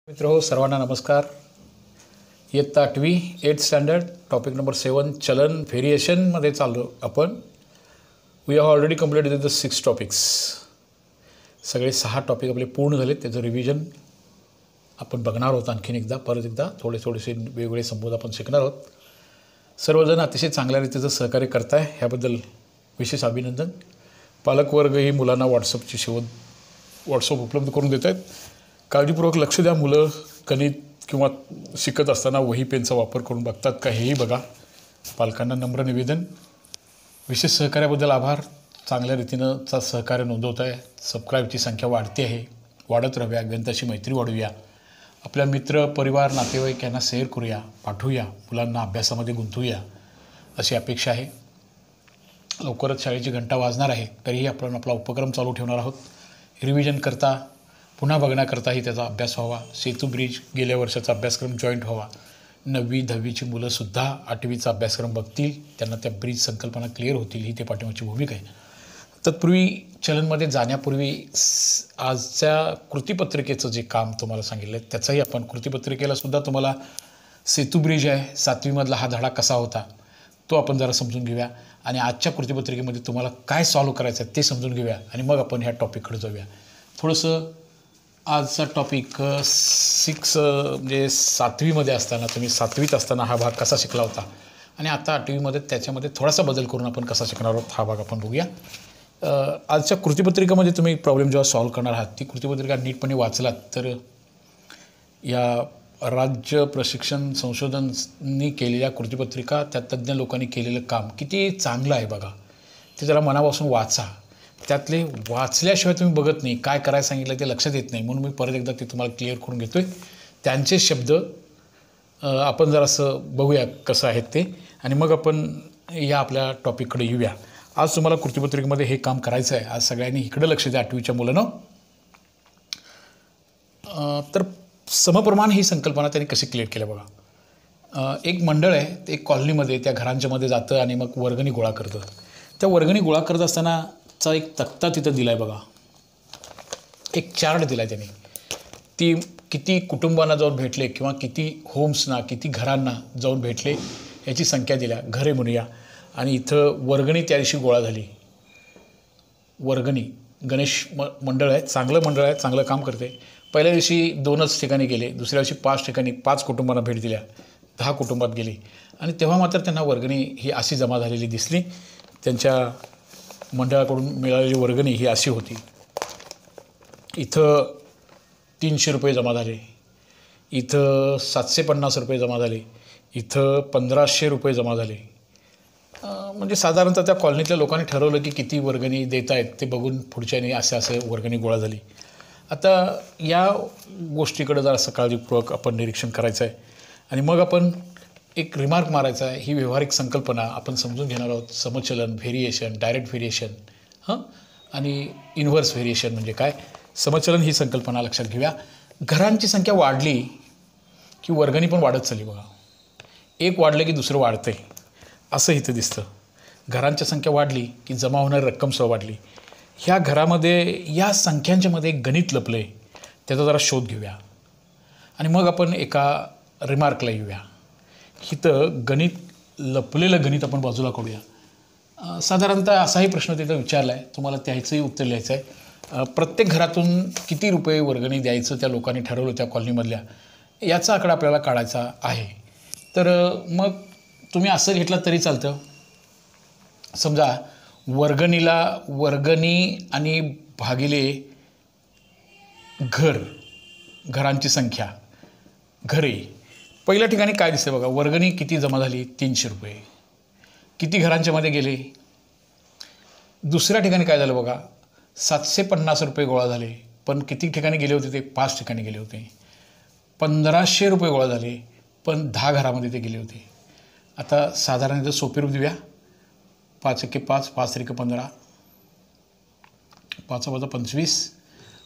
मित्रो सर्वांना नमस्कार. इयत्ता 8वी 8th स्टँडर्ड टॉपिक नंबर 7 चलन व्हेरिएशनमध्ये चाललो आपण. We have already completed the 6 topics. सगळे 6 टॉपिक आपले पूर्ण झाले. त्याचं रिव्हिजन आपण बघणार आहोत. आणखीन एकदा परत एकदा थोडेसे वेगवेगळे संबोध आपण शिकणार आहोत. सर्वजण अतिशय चांगल्या रीतीचं सहकार्य करताय ह्याबद्दल विशेष अभिनंदन. पालकवर्गही मुलांना व्हॉट्सअप उपलब्ध करून देत आहेत. काळजीपूर्वक लक्ष द्या. मुलं गणित किंवा शिकत असताना वही पेनचा वापर करून बघतात का हेही बघा. पालकांना नम्र निवेदन. विशेष सहकार्याबद्दल आभार. चांगल्या रीतीनं सहकार्य नोंदवत आहे. सबस्क्राईबची संख्या वाढते आहे. वाढत राहूया. गणिताची मैत्री वाढवूया. आपल्या मित्र परिवार नातेवाईक यांना शेअर करूया, पाठवूया. मुलांना अभ्यासामध्ये गुंतवूया अशी अपेक्षा आहे. लवकरच शाळेची घंटा वाजणार आहे. तरीही आपण आपला उपक्रम चालू ठेवणार आहोत. रिव्हिजन करता पुन्हा बघण्याकरताही त्याचा अभ्यास व्हावा. सेतू ब्रिज गेल्या वर्षाचा अभ्यासक्रम जॉईंट व्हावा. 9वी 10वीची मुलंसुद्धा 8वीचा अभ्यासक्रम बघतील. त्यांना त्या ब्रिज संकल्पना क्लिअर होतील. ही ते पाठिंबाची भूमिका आहे. तत्पूर्वी चलनमध्ये जाण्यापूर्वी आजच्या कृतीपत्रिकेचं जे काम तुम्हाला सांगितलं त्याचंही आपण कृतीपत्रिकेलासुद्धा तुम्हाला सेतू ब्रिज आहे 7वीमधला हा धडा कसा होता तो आपण जरा समजून घेऊया. आणि आजच्या कृतीपत्रिकेमध्ये तुम्हाला काय सॉल्व करायचं आहे ते समजून घेऊया. आणि मग आपण ह्या टॉपिककडे जाऊया. थोडंसं आजचा टॉपिक 6 म्हणजे 7वीमध्ये असताना तुम्ही 7वीत असताना हा भाग कसा शिकला होता आणि आता 8वीमध्ये त्याच्यामध्ये थोडासा बदल करून आपण कसा शिकणार आहोत हा भाग आपण बघूया. आजच्या कृतीपत्रिकेमध्ये तुम्ही प्रॉब्लेम जेव्हा सॉल्व करणार आहात ती कृतीपत्रिका नीटपणे वाचलात तर या राज्य प्रशिक्षण संशोधननी केलेल्या कृतीपत्रिका त्या तज्ज्ञ लोकांनी केलेलं काम किती चांगलं आहे बघा. ते जरा मनापासून वाचा. त्यातले वाचल्याशिवाय तुम्ही बघत नाही. काय करायला सांगितलं ते लक्षात येत नाही. म्हणून मी परत एकदा ते तुम्हाला क्लिअर करून घेतो आहे. त्यांचे शब्द आपण जरासं बघूया कसं आहेत ते आणि मग आपण या आपल्या टॉपिककडे येऊया. आज तुम्हाला कृतीपत्रिकेमध्ये हे काम करायचं आहे. आज सगळ्यांनी इकडं लक्ष द्या 8वीच्या मुलांनो. तर समप्रमाण ही संकल्पना त्यांनी कशी क्लिअर केल्या बघा. एक मंडळ आहे. ते एक कॉलनीमध्ये त्या घरांच्यामध्ये जातं आणि मग वर्गणी गोळा करतं. त्या वर्गणी गोळा करत असताना चा एक तक्ता तिथं दिला आहे बघा. एक चार्ट दिला आहे त्यांनी. ती किती कुटुंबांना जाऊन भेटले किंवा किती होम्सना किती घरांना जाऊन भेटले याची संख्या दिल्या. घरे म्हणूया. आणि इथं वर्गणी त्या दिवशी गोळा झाली. वर्गणी गणेश मंडळ आहे. चांगलं मंडळ आहे. चांगलं काम करते. पहिल्या दिवशी 2च ठिकाणी गेले. दुसऱ्या दिवशी 5 ठिकाणी 5 कुटुंबांना भेट दिल्या. 10 कुटुंबात गेले आणि तेव्हा मात्र त्यांना वर्गणी ही अशी जमा झालेली दिसली. त्यांच्या मंडळाकडून मिळालेली वर्गणी ही अशी होती. इथं 300 रुपये जमा झाले. इथं 750 रुपये जमा झाले. इथं 1500 रुपये जमा झाले. म्हणजे साधारणतः त्या कॉलनीतल्या लोकांनी ठरवलं की किती वर्गणी देत आहेत ते बघून पुढच्याने असे वर्गणी गोळा झाली. आता या गोष्टीकडे जरा काळजीपूर्वक आपण निरीक्षण करायचं आहे आणि मग आपण एक रिमार्क मारायचा आहे. ही व्यावहारिक संकल्पना आपण समजून घेणार आहोत. समचलन, व्हेरिएशन, डायरेक्ट व्हेरिएशन आणि इन्व्हर्स व्हेरिएशन म्हणजे काय. समचलन ही संकल्पना लक्षात घेऊया. घरांची संख्या वाढली की वर्गणी पण वाढत चालली बघा. एक वाढलं की दुसरं वाढतं आहे असं इथं दिसतं. घरांची संख्या वाढली की जमा होणारी रक्कमसुद्धा वाढली. ह्या घरामध्ये या संख्यांच्यामध्ये एक गणित लपलं आहे. त्याचा जरा शोध घेऊया आणि मग आपण एका रिमार्कला येऊया. इथं गणित लपलेलं गणित आपण बाजूला काढूया. साधारणतः असाही प्रश्न तिथं विचारला आहे. तुम्हाला त्याचंही उत्तर लिहायचं आहे. प्रत्येक घरातून किती रुपये वर्गणी द्यायचं त्या लोकांनी ठरवलं त्या कॉलनीमधल्या याचा आकडा आपल्याला काढायचा आहे. तर मग तुम्ही असं घेतलं तरी चालतं. समजा वर्गणी आणि भागिले घरांची संख्या घरे. पहिल्या ठिकाणी काय दिसतं बघा. वर्गणी किती जमा झाली 300 रुपये. किती घरांच्यामध्ये गेले. दुसऱ्या ठिकाणी काय झालं बघा 750 रुपये गोळा झाले. पण किती ठिकाणी गेले होते ते 5 ठिकाणी गेले होते. 1500 रुपये गोळा झाले पण 10 घरामध्ये ते गेले होते. आता साधारण इथं सोपे रूप देऊया. 5 एके 5, 5 त्रिके 15, 5 वजा 25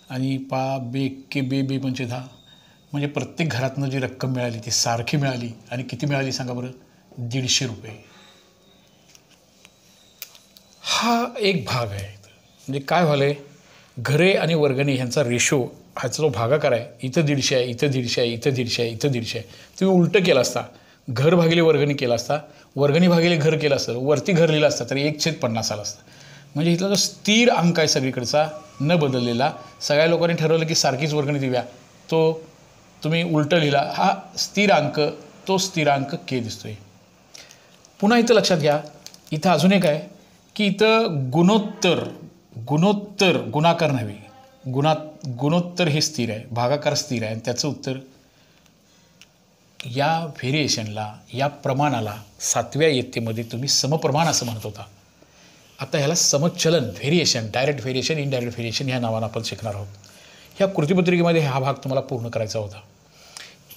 आणि 5 बे एके बे म्हणजे 10. म्हणजे प्रत्येक घरातनं जी रक्कम मिळाली ती सारखी मिळाली. आणि किती मिळाली सांगा बरं 150 रुपये. हा एक भाग आहे. म्हणजे काय झालं आहे घरे आणि वर्गणी ह्यांचा रेशो ह्याचा जो भागाकार आहे, इथं 150 आहे, इथं 150 आहे, इथं 150 आहे, इथं 150 आहे, तुम्ही उलटं केलं असता, घर भागिले वर्गणी केला असता, वर्गणी भागिले घर केलं असतं, वरती घर लिहिलं असतं, तरी 1/50 आलं असतं. म्हणजे इथला जो स्थिर अंक आहे सगळीकडचा न बदललेला, सगळ्या लोकांनी ठरवलं की सारखीच वर्गणी देऊया, तो तुम्ही उलटं लिहिला, हा स्थिर अंक, तो स्थिरांक के दिसतोय. पुन्हा इथं लक्षात घ्या, इथं अजून एक आहे की इथं गुणोत्तर गुणाकार नव्हे, गुणोत्तर हे स्थिर आहे, भागाकार स्थिर आहे आणि त्याचं उत्तर या व्हेरिएशनला, या प्रमाणाला 7व्या इयत्तेमध्ये तुम्ही समप्रमाण असं म्हणत होता. आता ह्याला समचलन, variation, direct variation, indirect variation ह्या नावानं आपण शिकणार आहोत. ह्या कृतीपत्रिकेमध्ये हा भाग तुम्हाला पूर्ण करायचा होता.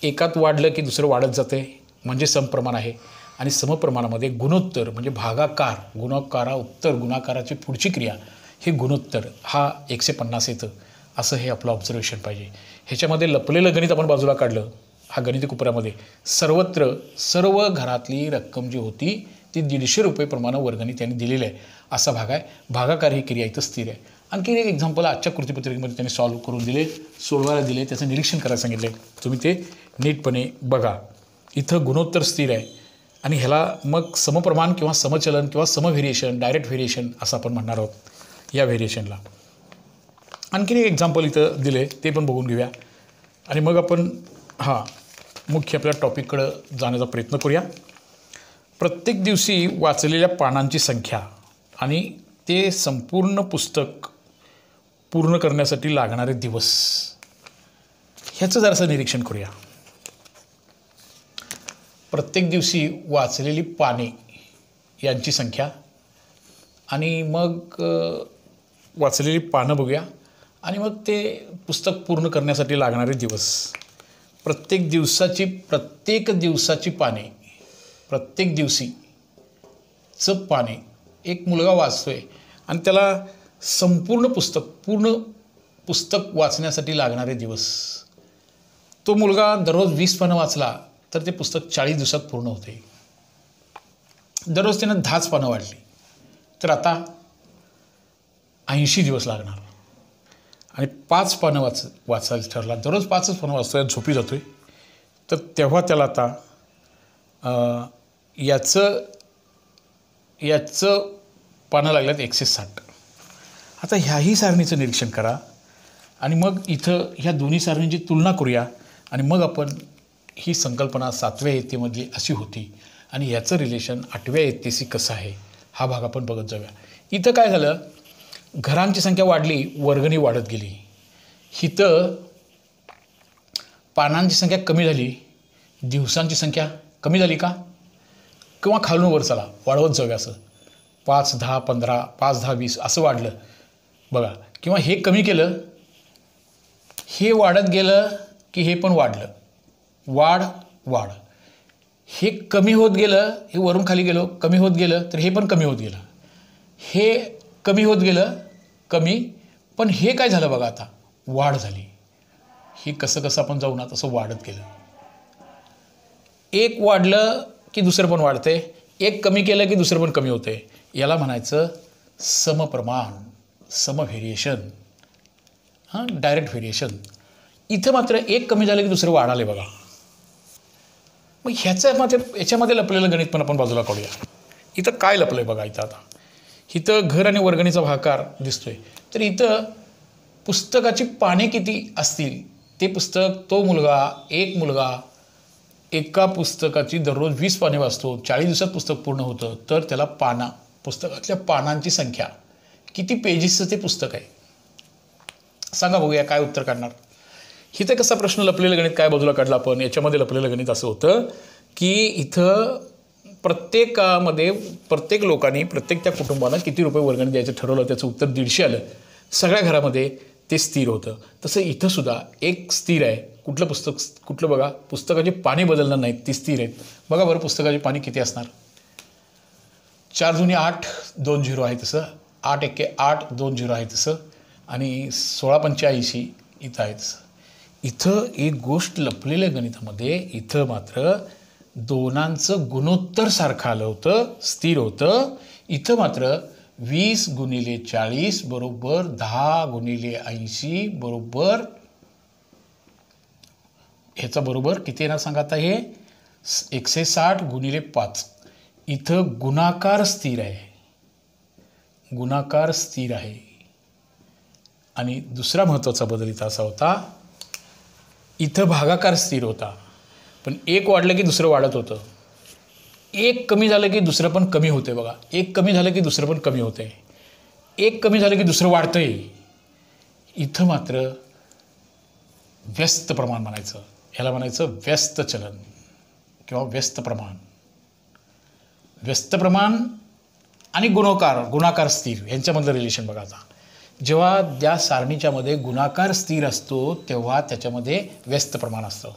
एकात वाढलं की दुसरं वाढत जाते म्हणजे समप्रमाण आहे, आणि समप्रमाणामध्ये गुणोत्तर म्हणजे भागाकार, गुणाकारा उत्तर, गुणाकाराची पुढची क्रिया हे गुणोत्तर, हा 150 येतं असं हे आपलं ऑब्झर्वेशन पाहिजे. ह्याच्यामध्ये लपलेलं गणित आपण बाजूला काढलं, हा गणिती कोपऱ्यामध्ये सर्वत्र सर्व घरातली रक्कम जी होती ती 150 रुपये प्रमाणे वर्गणी त्यांनी दिलेली आहे असा भाग आहे. भागाकार ही क्रिया इथं स्थिर आहे. आणखी एक एक्झाम्पल आजच्या कृतीपत्रिकेमध्ये त्यांनी सॉल्व्ह करून दिले, सोडवायला दिले, त्याचं निरीक्षण करायला सांगितले, तुम्ही ते नीटपणे बघा. इथं गुणोत्तर स्थिर आहे आणि ह्याला मग समप्रमाण किंवा समचलन किंवा समव्हेरिएशन, डायरेक्ट व्हेरिएशन असं आपण म्हणणार आहोत या व्हेरिएशनला. आणखीन एक एक्झाम्पल इथं दिले, ते पण बघून घेऊया आणि मग आपण मुख्य आपल्या टॉपिककडं जाण्याचा प्रयत्न करूया. प्रत्येक दिवशी वाचलेल्या पानांची संख्या आणि ते संपूर्ण पुस्तक पूर्ण करण्यासाठी लागणारे दिवस, ह्याचं जरासं निरीक्षण करूया. प्रत्येक दिवशी वाचलेली पाने यांची संख्या आणि मग वाचलेली पानं बघूया आणि मग ते पुस्तक पूर्ण करण्यासाठी लागणारे दिवस. प्रत्येक दिवसाची पाने, प्रत्येक दिवशीचं पाने एक मुलगा वाचतोय आणि त्याला पूर्ण पुस्तक वाचण्यासाठी लागणारे दिवस. तो मुलगा दररोज 20 पानं वाचला तर ते पुस्तक 40 दिवसात पूर्ण होते. दररोज त्यानं 10च पानं वाढली तर आता 80 दिवस लागणार. आणि 5 पानं वाचायला ठरला, दररोज 5च पानं वाचतोय, झोपी जातोय, तर तेव्हा त्याला आता याचं पानं लागल्यात 160. आता ह्याही सारणीचं निरीक्षण करा आणि मग इथं ह्या दोन्ही सारणींची तुलना करूया आणि मग आपण ही संकल्पना 7व्या इयत्तेमधली अशी होती आणि याचं रिलेशन 8व्या इयत्तेशी कसं आहे हा भाग आपण बघत जाऊया. इथं काय झालं, घरांची संख्या वाढली, वर्गणी वाढत गेली. इथं पानांची संख्या कमी झाली, दिवसांची संख्या कमी झाली का, किंवा खालून वर चला वाढवत जाऊया असं 5, 10, 15, 5, 10, 20 असं वाढलं बघा, किंवा हे कमी केलं, हे वाढत गेलं की हे पण वाढलं, वाढ, हे कमी होत गेलं, हे वरून खाली गेलो कमी होत गेलं तर हे पण कमी होत गेलं, हे कमी होत गेलं कमी, पण हे काय झालं बघा आता वाढ झाली. हे कसं आपण जाऊ ना तसं वाढत गेलं. एक वाढलं की दुसरं पण वाढते, एक कमी केलं की दुसरं पण कमी होते. याला म्हणायचं समप्रमाण, समव्हेरिएशन, डायरेक्ट व्हेरिएशन. इथं मात्र एक कमी झालं की दुसरं वाढाले बघा. मग याच्यामध्ये लपलेलं गणित पण आपण बाजूला काढूया. इथं काय लपलं आहे बघा. इथं घर आणि वर्गणीचा भागाकार दिसतोय, तर इथं पुस्तकाची पाने किती असतील ते पुस्तक, तो एक मुलगा एका पुस्तकाची दररोज 20 पाने वाचतो, 40 दिवसात पुस्तक पूर्ण होतं, तर त्याला पुस्तकातल्या पानांची संख्या किती पेजेसचं ते पुस्तक आहे सांगा बघूया काय उत्तर काढणार. इथं कसा प्रश्न लपलेलं गणित काय बाजूला काढलं आपण. याच्यामध्ये लपलेलं गणित असं होतं की इथं प्रत्येक लोकांनी त्या कुटुंबानं किती रुपये वर्गणी द्यायचं ठरवलं, त्याचं उत्तर 150 आलं. सगळ्या घरामध्ये ते स्थिर होतं. तसं इथं सुद्धा एक स्थिर आहे. कुठलं बघा, पुस्तकाची पाने बदलणार नाहीत, ती स्थिर आहेत. बघा बरं पुस्तकाची पाने किती असणार. 4 जुनी 8, 2 0 आहे तसं, 8 एक्के 8, 2 0 आहे तसं, आणि 16 85 इथं आहे तसं. इथं एक गोष्ट लपलेल्या गणितामध्ये, इथं मात्र दोनांचं गुणोत्तर सारखं आलं होतं, स्थिर होतं. इथं मात्र 20 गुणिले 40 बरोबर 10 गुणिले 80 बरोबर ह्याचा बरोबर किती येणार सांगा आता. हे 160 गुणिले 5. इथं गुणाकार स्थिर आहे, गुणाकार स्थिर आहे. आणि दुसरा महत्त्वाचा बदल इथं असा होता, इथं भागाकार स्थिर होता, पण एक वाढलं की दुसरं वाढत होतं. एक कमी झालं की दुसरं पण कमी होते. बघा, एक कमी झालं की दुसरं पण कमी होते, एक कमी झालं की दुसरं वाढतंय. इथं मात्र व्यस्त प्रमाण म्हणायचं, ह्याला म्हणायचं व्यस्त चलन किंवा व्यस्त प्रमाण. व्यस्त प्रमाण आणि गुणाकार स्थिर यांच्यामधलं रिलेशन बघा. आता जेव्हा त्या सारणीच्यामध्ये गुणाकार स्थिर असतो तेव्हा त्याच्यामध्ये व्यस्त प्रमाण असतं.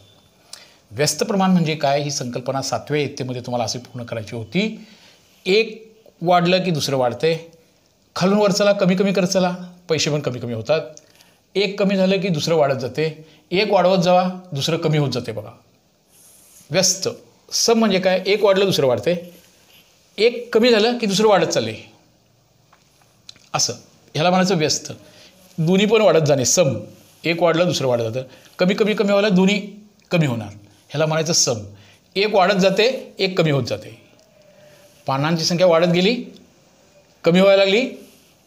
व्यस्त प्रमाण म्हणजे काय, ही संकल्पना 7व्या इयत्तेमध्ये तुम्हाला अशी पूर्ण करायची होती. एक वाढलं की दुसरं वाढते, खालून वर चला, कमी कमी करत चला, पैसे पण कमी कमी होतात. एक कमी झालं की दुसरं वाढत जाते, एक वाढवत जावा, दुसरं कमी होत जाते. बघा, व्यस्त. सम म्हणजे काय, एक वाढलं दुसरं वाढते, एक कमी झालं की दुसरं वाढत चालले, असं ह्याला म्हणायचं व्यस्त. दोन्ही पण वाढत जाणे, सम. एक वाढलं दुसरं वाढत जातं, कमी कमी कमी व्हायला दोन्ही कमी होणार, ह्याला म्हणायचं सम. एक वाढत जाते, एक कमी होत जाते. पानांची संख्या वाढत गेली, कमी व्हायला लागली.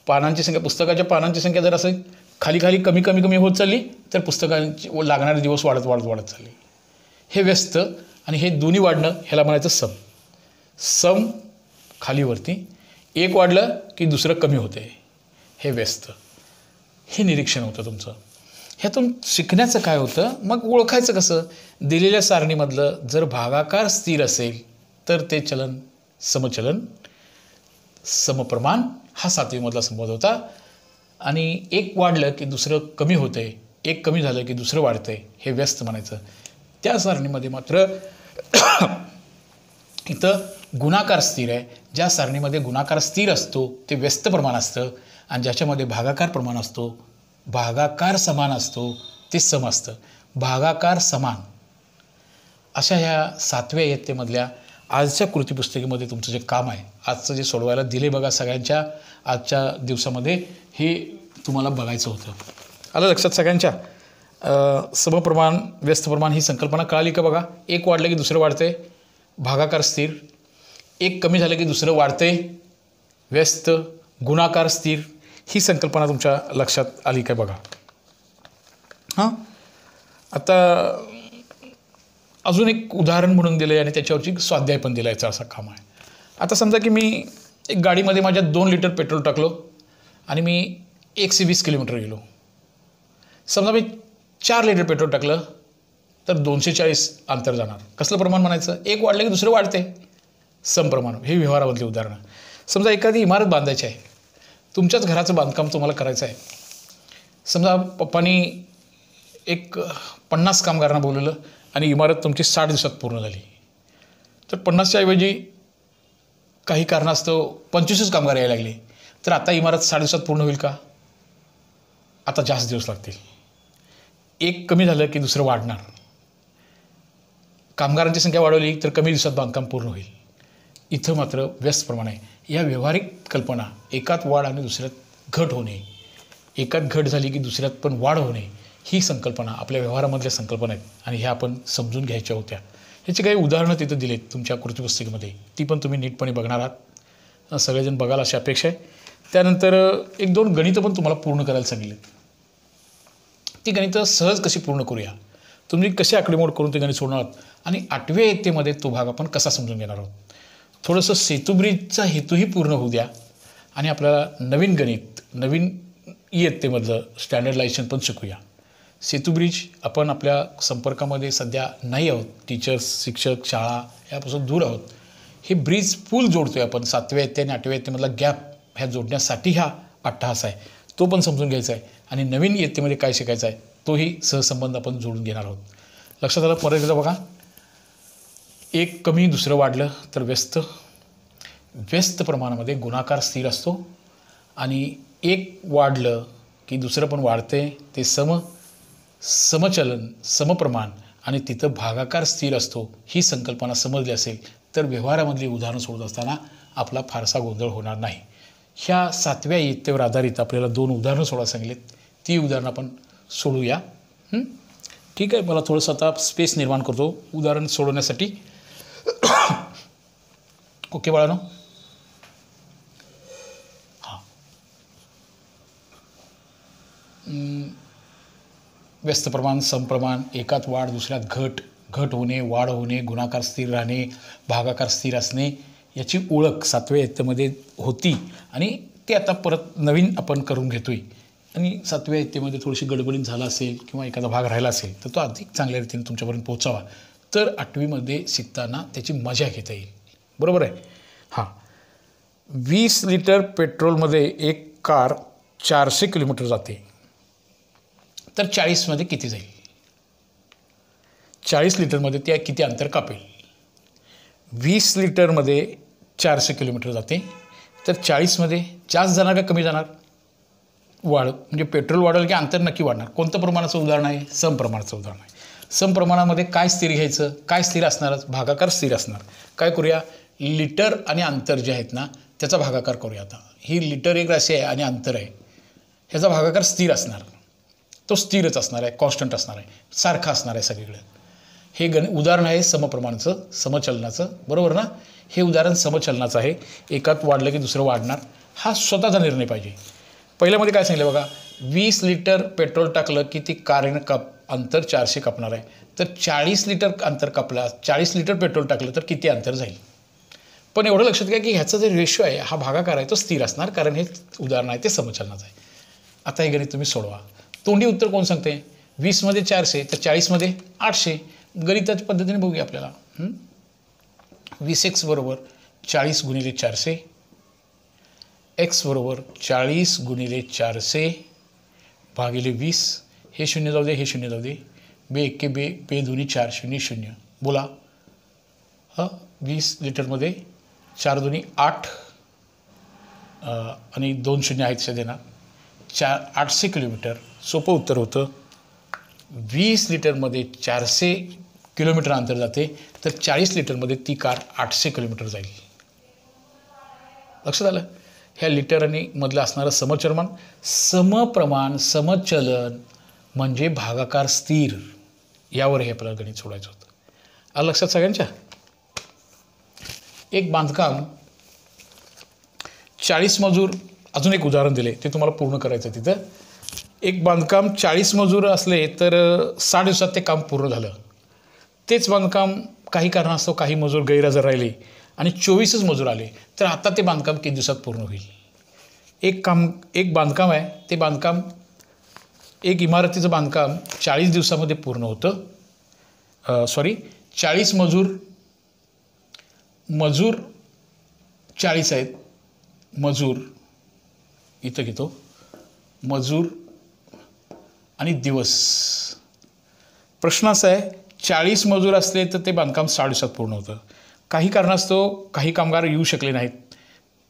पानांची संख्या, पुस्तकाच्या पानांची संख्या जर असं खाली खाली कमी कमी कमी होत चालली तर पुस्तकांची लागणारे दिवस वाढत वाढत वाढत चालले. हे व्यस्त. आणि हे दोन्ही वाढणं ह्याला म्हणायचं सम. सम खालीवरती, एक वाढलं की दुसरं कमी होते, हे व्यस्त. हे निरीक्षण होतं तुमचं. ह्यातून शिकण्याचं काय होतं, मग ओळखायचं कसं. दिलेल्या सारणीमधलं जर भागाकार स्थिर असेल तर ते चलन समचलन, समप्रमाण हा 7वीमधला संबंध होता. आणि एक वाढलं की दुसरं कमी होतंय, एक कमी झालं की दुसरं वाढतंय, हे व्यस्त म्हणायचं. त्या सारणीमध्ये मात्र इथं गुणाकार स्थिर आहे. ज्या सारणीमध्ये गुणाकार स्थिर असतो ते व्यस्त प्रमाण असतं, आणि ज्याच्यामध्ये भागाकार प्रमाण असतो, भागाकार समान असतो, ते सम असतं. भागाकार समान अशा ह्या 7व्या इयत्तेमधल्या आजच्या कृतीपुस्तिकेमध्ये तुमचं जे काम आहे, आजचं जे सोडवायला दिले बघा सगळ्यांच्या आजच्या दिवसामध्ये, हे तुम्हाला बघायचं होतं. आलं लक्षात सगळ्यांच्या. समप्रमाण व्यस्त प्रमाण ही संकल्पना कळाली का. बघा, एक वाढलं की दुसरं वाढते, भागाकार स्थिर. एक कमी झालं की दुसरं वाढते, व्यस्त. गुणाकार स्थिर ही संकल्पना तुमच्या लक्षात आली काय बघा. हां, आता अजून एक उदाहरण म्हणून दिलं आहे आणि त्याच्यावरची स्वाध्याय पण दिला, याचं असं काम आहे. आता समजा की मी एक गाडीमध्ये माझ्या 2 लिटर पेट्रोल टाकलो आणि मी 120 किलोमीटर गेलो. समजा मी 4 लिटर पेट्रोल टाकलं तर 240 अंतर जाणार. कसलं प्रमाण म्हणायचं, एक वाढलं की दुसरं वाढते, समप्रमाण. हे व्यवहारामधली उदाहरणं. समजा एखादी इमारत बांधायची आहे, तुमच्याच घराचं बांधकाम तुम्हाला करायचं आहे. समजा पप्पानी एक 50 कामगारांना बोलवलं आणि इमारत तुमची 60 दिवसात पूर्ण झाली, तर 50च्या ऐवजी काही कारणास्तव 25च कामगार यायला लागले, तर आता इमारत 60 दिवसात पूर्ण होईल का. आता जास्त दिवस लागतील. एक कमी झालं की दुसरं वाढणार. कामगारांची संख्या वाढवली तर कमी दिवसात बांधकाम पूर्ण होईल. इथं मात्र व्यस्त प्रमाण आहे. या व्यावहारिक कल्पना, एकात वाढ आणि दुसऱ्यात घट होणे, एकात घट झाली की दुसऱ्यात पण वाढ होणे, ही संकल्पना आपल्या व्यवहारामधल्या संकल्पना आहेत आणि ह्या आपण समजून घ्यायच्या होत्या. ह्याची काही उदाहरणं तिथं दिलेत तुमच्या कृतीपुस्तिकेमध्ये, ती पण तुम्ही नीटपणे बघणार आहात. सगळेजण बघाल अशी अपेक्षा आहे. त्यानंतर 1-2 गणितं पण तुम्हाला पूर्ण करायला सांगितलेत. ती गणितं सहज कशी पूर्ण करूया, तुम्ही कशी आकडेमोड करून ते गणित सोडणार आहात, आणि 8व्या इयत्तेमध्ये तो भाग आपण कसा समजून घेणार आहोत. थोडंसं सेतुब्रिजचा हेतूही पूर्ण होऊ द्या आणि आपल्याला नवीन गणित, नवीन इयत्तेमधलं स्टँडर्डलायझेशन पण शिकूया. सेतुब्रिज आपण आपल्या संपर्कामध्ये सध्या नाही आहोत. टीचर्स, शिक्षक, शाळा यापासून दूर आहोत. हे ब्रिज पूल जोडतोय आपण. 7व्या इयत्ते आणि 8व्या इयत्तेमधला गॅप ह्या जोडण्यासाठी हा अट्टहास आहे, तो पण समजून घ्यायचा आहे. आणि नवीन इयत्तेमध्ये काय शिकायचं आहे तोही सहसंबंध आपण जोडून घेणार आहोत. लक्षात आलं. परत एकदा बघा, एक कमी दुसरं वाढलं तर व्यस्त. व्यस्त प्रमाणामध्ये गुणाकार स्थिर असतो आणि एक वाढलं की दुसरं पण वाढते, ते समचलन, समप्रमाण, आणि तिथं भागाकार स्थिर असतो. ही संकल्पना समजली असेल तर व्यवहारामधली उदाहरणं सोडत असताना आपला फारसा गोंधळ होणार नाही. ह्या 7व्या इयत्तेवर आधारित आपल्याला 2 उदाहरणं सोडा सांगितलेत. ती उदाहरणं आपण सोडूया. ठीक ठीक आहे. मला थोडंसं आता स्पेस निर्माण करतो उदाहरण सोडवण्यासाठी. ओके बाळांनो. हां, व्यस्त प्रमाण, समप्रमाण, एकात वाढ दुसऱ्यात घट, घट होणे, वाढ होणे, गुणाकार स्थिर राहणे, भागाकार स्थिर असणे, याची ओळख 7व्या इयत्तेमध्ये होती आणि ते आता परत नवीन आपण करून घेतोय. आणि 7व्या इयत्तेमध्ये थोडीशी गडबडीत झाला असेल किंवा एखादा भाग राहिला असेल तर तो अधिक चांगल्या रीतीने तुमच्यापर्यंत पोहोचावा, तर 8वीमध्ये शिकताना त्याची मजा घेता येईल. बरोबर आहे. हां, 20 लिटर पेट्रोलमध्ये एक कार 400 किलोमीटर जाते, तर 40मध्ये किती जाईल? 40 लिटरमध्ये त्या किती अंतर कापेल? 20 लिटरमध्ये 400 किलोमीटर जाते, तर 40मध्ये जास्त जाणार का कमी जाणार? म्हणजे पेट्रोल वाढेल की अंतर नक्की वाढणार? कोणतं प्रमाणाचं उदाहरण आहे? समप्रमाणाचं उदाहरण आहे. समप्रमाणामध्ये काय स्थिर घ्यायचं? काय स्थिर असणारच? भागाकार स्थिर असणार. काय करूया? लिटर आणि अंतर जे आहेत ना त्याचा भागाकार करूया. आता ही लिटर एक राशी आहे आणि अंतर आहे, ह्याचा भागाकार स्थिर असणार. तो स्थिरच असणार आहे, कॉन्स्टंट असणार आहे, सारखा असणार आहे सगळीकडे. हे उदाहरण आहे समप्रमाणाचं, समचलनाचं. बरोबर ना? हे उदाहरण समचलनाचं आहे. एकात वाढलं की दुसरं वाढणार, हा स्वतःचा निर्णय पाहिजे. पहिल्यामध्ये काय सांगितलं बघा, 20 लिटर पेट्रोल टाकलं की ती कारनं अंतर 400 कापणार आहे. तर 40 लिटर अंतर कापला, 40 लिटर पेट्रोल टाकलं तर किती अंतर जाईल? पण एवढं लक्षात घ्या की ह्याचा जे रेशो आहे, हा भागाकार आहे, तो स्थिर असणार, कारण हे उदाहरण आहे ते समचलनाचं आहे. आता हे गणित तुम्ही सोडवा. तोंडी उत्तर कोण सांगते? 20मध्ये 400 तर 40मध्ये 800. गणिताच्या पद्धतीने बघूया आपल्याला. 20x बरोबर 40 गुणिले 400, x बरोबर 40 गुणिले 400 भागिले 20. हे शून्य जाऊ दे, हे शून्य जाऊ दे. बे एक्के बे, बे दोन्ही 4, 0 0. बोला. 20 लिटरमध्ये 4 दोन्ही 8 आणि 2 शून्य आहेत तसे देणार. 800 किलोमीटर. सोपं उत्तर होतं. 20 लिटरमध्ये 400 किलोमीटर अंतर जाते, तर 40 लिटरमध्ये ती कार 800 किलोमीटर जाईल. लक्षात आलं? ह्या लिटर आणि मधलं असणारं समचलमान, समप्रमाण, समचलन म्हणजे भागाकार स्थिर, यावर हे आपल्याला गणित सोडायचं होतं. आलं लक्षात सगळ्यांच्या? एक बांधकाम 40 मजूर, अजून एक उदाहरण दिले ते तुम्हाला पूर्ण करायचं. तिथं एक बांधकाम 40 मजूर असले तर 60 दिवसात ते काम पूर्ण झालं. तेच बांधकाम काही कारणास्तव काही मजूर गैरहजर राहिले आणि 24च मजूर आले, तर आता ते बांधकाम किती दिवसात पूर्ण होईल? एक बांधकाम आहे, ते बांधकाम, एक इमारतीचं बांधकाम 40 दिवसामध्ये पूर्ण होतं. 40 मजूर 40 आहेत. मजूर इथं घेतो, मजूर आणि दिवस. प्रश्न असा आहे, 40 मजूर असले तर ते बांधकाम 60 दिवसात पूर्ण होतं. काही कारणास्तव काही कामगार येऊ शकले नाहीत,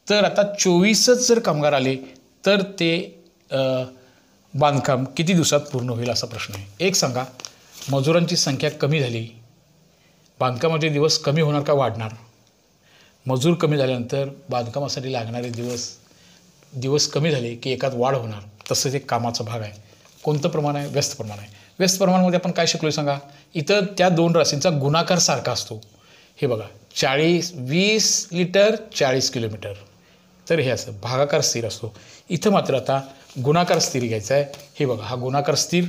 तर आता 24च जर कामगार आले तर ते बांधकाम किती दिवसात पूर्ण होईल असा प्रश्न आहे. एक सांगा, मजुरांची संख्या कमी झाली, बांधकामाचे दिवस कमी होणार का वाढणार? मजूर कमी झाल्यानंतर बांधकामासाठी लागणारे दिवस कमी झाले की एकात वाढ होणार. तसंच एक कामाचा भाग आहे. कोणतं प्रमाण आहे? व्यस्त प्रमाण आहे. व्यस्त प्रमाणामध्ये आपण काय शिकलो सांगा? इथं त्या दोन राशींचा गुणाकार सारखा असतो. हे बघा, 20 लिटर 40 किलोमीटर, तर हे असं भागाकार स्थिर असतो. इथं मात्र आता गुणाकार स्थिर घ्यायचा आहे. हे बघा, हा गुणाकार स्थिर.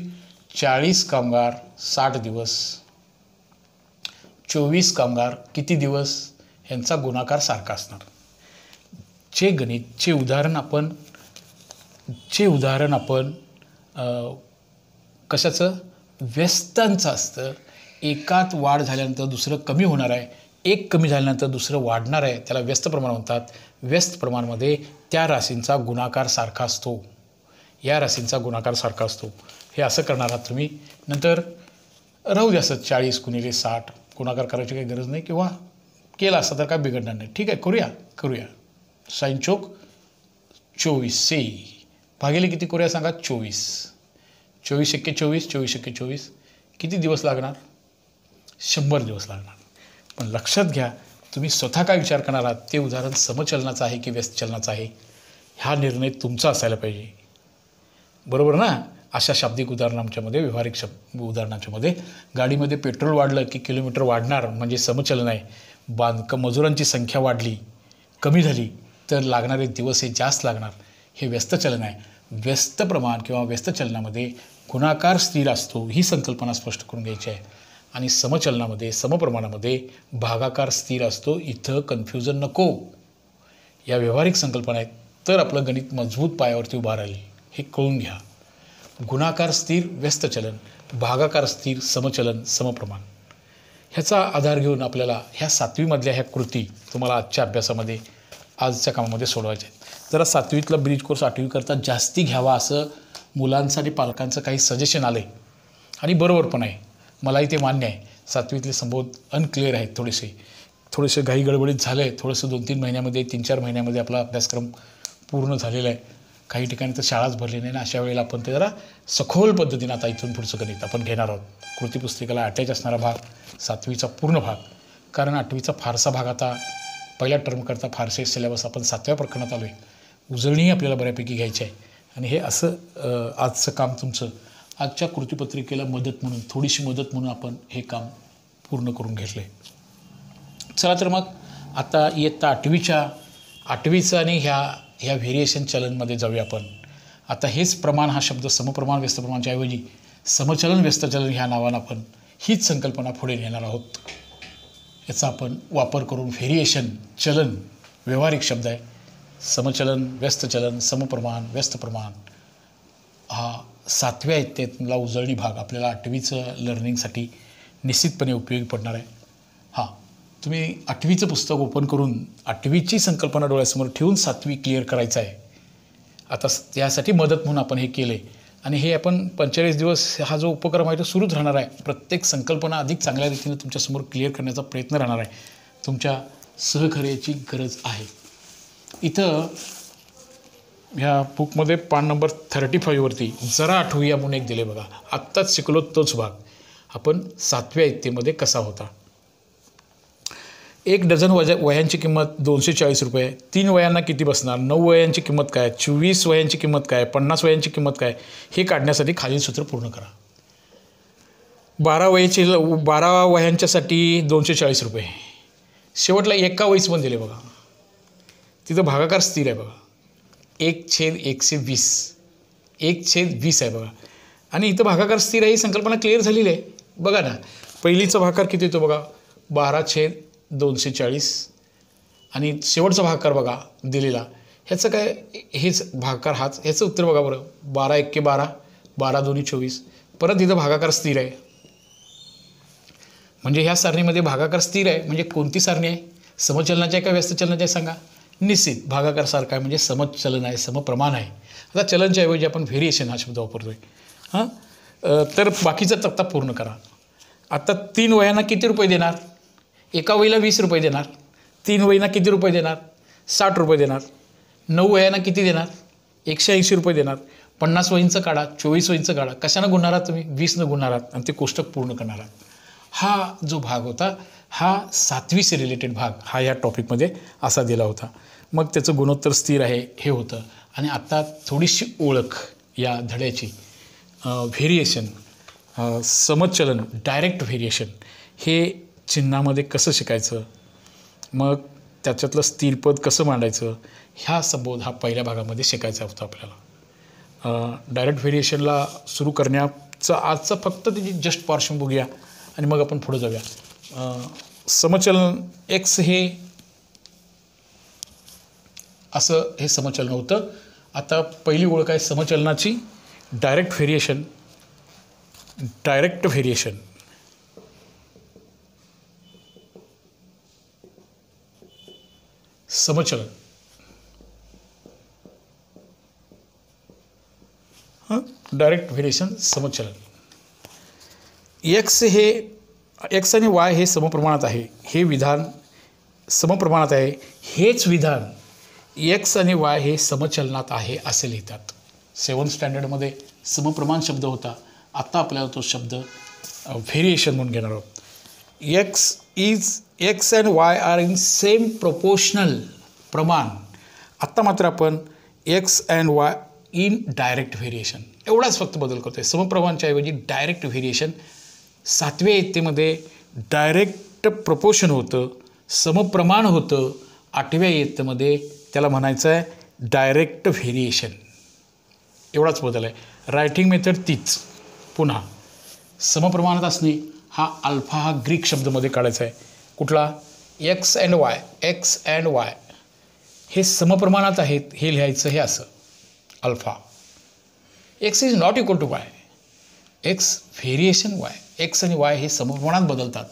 40 कामगार 60 दिवस, 24 कामगार किती दिवस, ह्यांचा गुणाकार सारखा असणार. जे उदाहरण आपण कशाचं? व्यस्तांचं असतं. एकात वाढ झाल्यानंतर दुसरं कमी होणार आहे, एक कमी झाल्यानंतर दुसरं वाढणार आहे, त्याला व्यस्त प्रमाण म्हणतात. व्यस्त प्रमाणामध्ये त्या राशींचा गुणाकार सारखा असतो, या राशींचा गुणाकार सारखा असतो. हे असं करणार आहात तुम्ही. नंतर राहू द्या असं 40 गुणिले 60, गुणाकार करायची काही गरज नाही, किंवा केला असता तर काय बिघडणार नाही. ठीक आहे, करूया. साइन चौक 24 भागिले किती करूया सांगा? 24. 24 एक्के 24, 24 एक्के 24. किती दिवस लागणार? 100 दिवस लागणार. पण लक्षात घ्या, तुम्ही स्वतः काय विचार करणार आहात, ते उदाहरण समचलनाचं आहे की व्यस्त चलनाचं आहे, हा निर्णय तुमचा असायला पाहिजे. बरोबर ना? अशा शाब्दिक उदाहरणांच्यामध्ये, व्यावहारिक उदाहरणांच्यामध्ये गाडीमध्ये पेट्रोल वाढलं की किलोमीटर वाढणार म्हणजे समचलन आहे. बांधकाम मजुरांची संख्या वाढली कमी झाली तर लागणारे दिवस हे जास्त लागणार, हे व्यस्त चलन आहे. व्यस्त प्रमाण किंवा व्यस्त चलनामध्ये गुणाकार स्थिर असतो ही संकल्पना स्पष्ट करून घ्यायची आहे. आणि समचलनामध्ये समप्रमाणामध्ये भागाकार स्थिर असतो. इथं कन्फ्युजन नको. या व्यावहारिक संकल्पना आहेत तर आपलं गणित मजबूत पायावरती उभा राहील, हे कळून घ्या. गुणाकार स्थिर व्यस्त चलन, भागाकार स्थिर समचलन समप्रमाण, ह्याचा आधार घेऊन आपल्याला ह्या 7वी मधल्या ह्या कृती तुम्हाला आजच्या अभ्यासामध्ये आजच्या कामामध्ये सोडवायच्या आहेत. जरा 7वीतला ब्रिज कोर्स 8वी करता जास्ती घ्यावा असं मुलांसाठी पालकांचं काही सजेशन आलं आहे आणि बरोबर पण आहे, मलाही ते मान्य आहे. 7वीतले संबोध अनक्लिअर आहेत, थोडेसे घाई गडबडीत झालं आहे. थोडंसं 2-3 महिन्यामध्ये 3-4 महिन्यामध्ये आपला अभ्यासक्रम पूर्ण झालेला आहे. काही ठिकाणी तर शाळाच भरली नाही ना, अशा वेळेला आपण ते जरा सखोल पद्धतीनं आता इथून पुढचं गणित आपण घेणार आहोत. कृतीपुस्तिकेला अटॅच असणारा भाग 7वीचा पूर्ण भाग, कारण 8वीचा फारसा भाग आता पहिल्या टर्मकरता फारसे सिलेबस आपण 7व्या प्रकरणात आलो आहे. उजळणीही आपल्याला बऱ्यापैकी घ्यायची आहे आणि हे असं आजचं काम तुमचं आजच्या कृतीपत्रिकेला मदत म्हणून, थोडीशी मदत म्हणून आपण हे काम पूर्ण करून घेतलं आहे. चला तर मग आता इयत्ता 8वीचं आणि ह्या व्हेरिएशन चलनमध्ये जाऊया आपण. आता हेच प्रमाण हा शब्द समप्रमाण व्यस्त प्रमाणच्या ऐवजी समचलन व्यस्त चलन ह्या नावानं आपण हीच संकल्पना पुढे नेणार आहोत. याचा आपण वापर करून व्हेरिएशन चलन व्यावहारिक शब्द आहे. समचलन व्यस्त चलन समप्रमाण व्यस्त प्रमाण हा 7व्या इयत्तेतला उजळणी भाग आपल्याला 8वीचं लर्निंगसाठी निश्चितपणे उपयोगी पडणार आहे. हां, तुम्ही 8वीचं पुस्तक ओपन करून 8वीची संकल्पना डोळ्यासमोर ठेवून 7वी क्लिअर करायचं आहे. आता त्यासाठी मदत म्हणून आपण हे केले आणि हे आपण 45 दिवस हा जो उपक्रम आहे तो सुरूच राहणार आहे. प्रत्येक संकल्पना अधिक चांगल्या रीतीने तुमच्यासमोर क्लिअर करण्याचा प्रयत्न राहणार आहे. तुमच्या सहकार्याची गरज आहे. इथं ह्या बुकमध्ये पान नंबर 35वरती जरा आठवूया म्हणून एक दिले बघा. आत्ताच शिकलो तोच भाग आपण 7व्या इयत्तेमध्ये कसा होता. 1 डझन वह्यांची किंमत 240 रुपये. 3 वह्यांना किती बसणार? 9 वह्यांची किंमत काय? 24 वह्यांची किंमत काय? 50 वह्यांची किंमत काय? हे काढण्यासाठी खालील सूत्र पूर्ण करा. 12 वह्यांच्यासाठी 240 रुपये. शेवटला एका वहीच पण दिले बघा. तिथं भागाकार स्थिर आहे बघा. 1/120 1/20 आहे बघा. आणि इथं भागाकार स्थिर आहे ही संकल्पना क्लिअर झालेली आहे बघा ना. पहिलीचा भागाकार किती येतो बघा 12/240 आणि शेवटचा भागाकार बघा दिलेला. ह्याचं काय हेच भागाकार हाच, ह्याचं उत्तर बघा बरं 12/1 12/2 24. परत इथं भागाकार स्थिर आहे म्हणजे ह्या सारणीमध्ये भागाकार स्थिर आहे. म्हणजे कोणती सारणी आहे? समचलनाची आहे का व्यस्त चलनाची आहे सांगा? निश्चित भागाकार सारखा आहे म्हणजे समचलन आहे, समप्रमाण आहे. आता चलनच्या ऐवजी आपण व्हेरिएशन हा शब्द वापरतोय. हां, तर बाकीचा तक्ता पूर्ण करा. आता 3 वह्यांना किती रुपये देणार? एका वहीला 20 रुपये देणार. 3 वहींना किती रुपये देणार? 60 रुपये देणार. 9 वह्यांना किती देणार? 180 रुपये देणार. 50 वहींचं काढा, 24 वहींचं काढा. कशानं गुणणार आहात तुम्ही? 20नं गुणणार आहात आणि ते कोष्टक पूर्ण करणार आहात. हा जो भाग होता हा 7वी से रिलेटेड भाग हा या टॉपिकमध्ये असा दिला होता. मग त्याचं गुणोत्तर स्थिर आहे हे होतं. आणि आता थोडीशी ओळख या धड्याची. व्हेरिएशन, समचलन, डायरेक्ट व्हेरिएशन हे चिन्हामध्ये कसं शिकायचं, मग त्याच्यातलं स्थिरपद कसं मांडायचं, ह्या संबोध हा पहिल्या भागामध्ये शिकायचा होता आपल्याला. डायरेक्ट व्हेरिएशनला सुरू करण्याचं आजचं फक्त त्याची जस्ट पार्श्वभूमी बघूया आणि मग आपण पुढे जाऊया. समचलन एक्स हे असं हे समचलन होतं. आता पहिली ओळख आहे समचलनाची. डायरेक्ट व्हेरिएशन समचलन. डायरेक्ट व्हेरिएशन समचलन. एक्स आणि वाय हे समप्रमाणात आहे. हे विधान समप्रमाणात आहे. हेच विधान एक्स आणि वाय हे समचलनात आहे असे लिहितात. 7th स्टँडर्डमध्ये समप्रमाण शब्द होता. आता आपल्याला तो शब्द व्हेरिएशन म्हणून घेणार आहोत. X and Y are in same proportional प्रमाण. आत्ता मात्र आपण x and Y in direct variation एवढाच फक्त बदल करतो आहे. समप्रमाणच्या ऐवजी डायरेक्ट व्हेरिएशन. 7व्या इयत्तेमध्ये डायरेक्ट प्रपोर्शन होतं, समप्रमाण होतं. 8व्या इयत्तेमध्ये त्याला म्हणायचं आहे डायरेक्ट व्हेरिएशन. एवढाच बदल आहे. रायटिंग मेथड तीच. पुन्हा समप्रमाणात असणे हा अल्फा हा ग्रीक शब्दमध्ये काढायचा आहे. कुठला? X and y. X and y हे समप्रमाणात आहेत हे लिहायचं. हे असं alpha. X is not equal to y. X variation y. X आणि वाय हे समप्रमाणात बदलतात.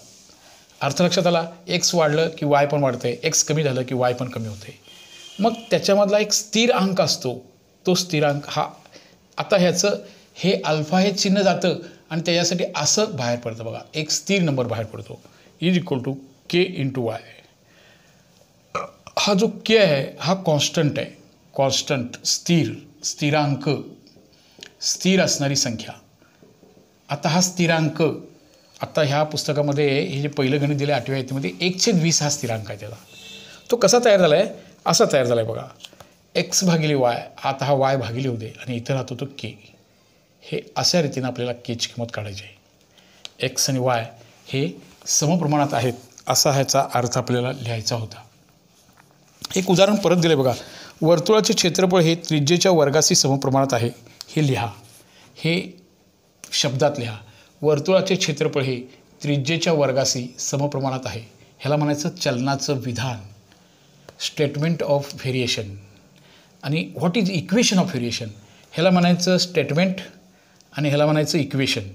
अर्थ लक्षात आला? एक्स वाढलं की वाय पण वाढतंय, एक्स कमी झालं की वाय पण कमी होते. मग त्याच्यामधला एक स्थिर अंक असतो, तो स्थिरांक हा. आता ह्याचं हे अल्फा हे चिन्ह जातं आणि त्याच्यासाठी असं बाहेर पडतं बघा. एक स्थिर नंबर बाहेर पडतो is equal to k into y. हा जो के आहे हा कॉन्स्टंट आहे. कॉन्स्टंट स्थिर, स्थिरांक, स्थिर असणारी संख्या. आता हा स्थिरांक आता ह्या पुस्तकामध्ये हे जे पहिलं गणित दिलं 8व्या इयत्तेमध्ये 1/20 हा स्थिरांक आहे त्याचा. तो कसा तयार झाला आहे? असा तयार झाला आहे बघा. एक्स भागिले वाय. आता हा वाय भागिले होऊ दे आणि इथं राहतो तो के. हे अशा रीतीनं आपल्याला केची किंमत काढायची आहे. एक्स आणि वाय हे समप्रमाणात आहेत असा ह्याचा अर्थ आपल्याला लिहायचा होता. एक उदाहरण परत दिलं आहे बघा. वर्तुळाचे क्षेत्रफळ हे त्रिज्येच्या वर्गाशी समप्रमाणात आहे. हे लिहा, हे शब्दात लिहा. वर्तुळाचे क्षेत्रफळ हे त्रिज्येच्या वर्गाशी समप्रमाणात आहे. ह्याला म्हणायचं चलनाचं विधान, स्टेटमेंट ऑफ व्हेरिएशन. आणि what is equation of variation? ह्याला म्हणायचं स्टेटमेंट आणि ह्याला म्हणायचं इक्वेशन.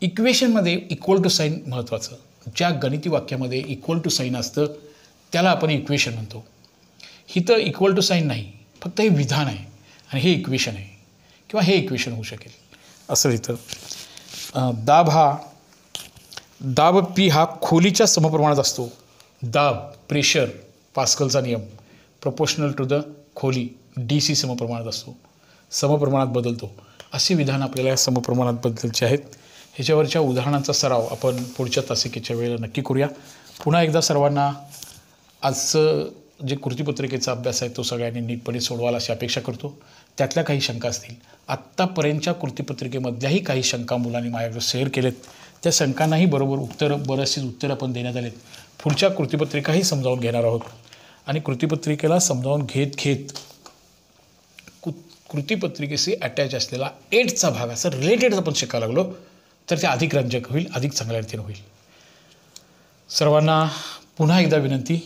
इक्वेशनमध्ये इक्वल टू साईन महत्त्वाचं. ज्या गणिती वाक्यामध्ये इक्वल टू साईन असतं त्याला आपण इक्वेशन म्हणतो. इथं इक्वल टू साईन नाही, फक्त हे विधान आहे आणि हे इक्वेशन आहे किंवा हे इक्वेशन होऊ शकेल असं इथं. दाब पी हा खोलीच्या समप्रमाणात असतो. दाब, प्रेशर, पास्कलचा नियम, प्रपोर्शनल टू द खोली, DC समप्रमाणात असतो, समप्रमाणात बदलतो. असे विधान आपल्याला या समप्रमाणात बदलायचे आहेत. ह्याच्यावरच्या उदाहरणांचा सराव आपण पुढच्या तासिकेच्या वेळेला नक्की करूया. पुन्हा एकदा सर्वांना आजचं जे कृतीपत्रिकेचा अभ्यास आहे तो सगळ्यांनी नीटपणे सोडवाल अशी अपेक्षा करतो. त्यातल्या काही शंका असतील, आत्तापर्यंतच्या कृतीपत्रिकेमधल्याही काही शंका मुलांनी माझ्याकडे शेअर केलेत. त्या शंकांनाही बरोबर बरेचसे उत्तरं पण देण्यात आलेत. पुढच्या कृतीपत्रिकाही समजावून घेणार आहोत आणि कृतीपत्रिकेला समजावून घेत कृतीपत्रिकेशी अटॅच असलेला 8चा भाग असं रिलेटेड आपण शिकायला लागलो तर ते अधिक रंजक होईल, अधिक चांगल्या रीतीने होईल. सर्वांना पुन्हा एकदा विनंती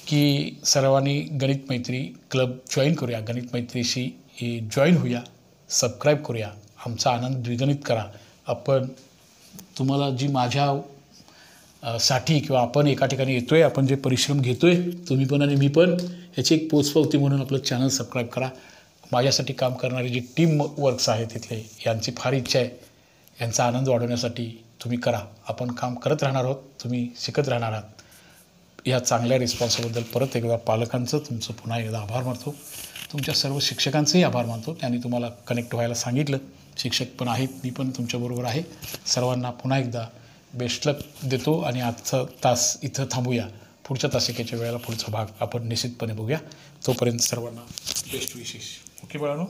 की सर्वांनी गणित मैत्री क्लब जॉईन करूया, गणित मैत्रीशी जॉईन होऊया, सबस्क्राईब करूया, आमचा आनंद द्विगुणित करा. आपण तुम्हाला जी माझ्या साठी किंवा आपण एका ठिकाणी येतो आहे, आपण जे परिश्रम घेतो आहे तुम्ही पण आणि मी पण, ह्याची एक पोचपावती म्हणून आपलं चॅनल सबस्क्राईब करा. माझ्यासाठी काम करणारी जी टीम वर्क्स आहे तिथले, यांची फार इच्छा आहे, यांचा आनंद वाढवण्यासाठी तुम्ही करा. आपण काम करत राहणार आहोत, तुम्ही शिकत राहणार आहात. या चांगल्या रिस्पॉन्सबद्दल परत एकदा पालकांचं तुमचं पुन्हा एकदा आभार मानतो. तुमच्या सर्व शिक्षकांचंही आभार मानतो. त्यांनी तुम्हाला कनेक्ट व्हायला सांगितलं. शिक्षक पण आहेत, मी पण तुमच्याबरोबर आहे. सर्वांना पुन्हा एकदा बेस्ट लक देतो आणि आजचा तास इथं थांबूया. पुढच्या तासिकेच्या वेळेला पुढचा भाग आपण निश्चितपणे बघूया. तोपर्यंत सर्वांना बेस्ट विशेष. ओके बाळांनो.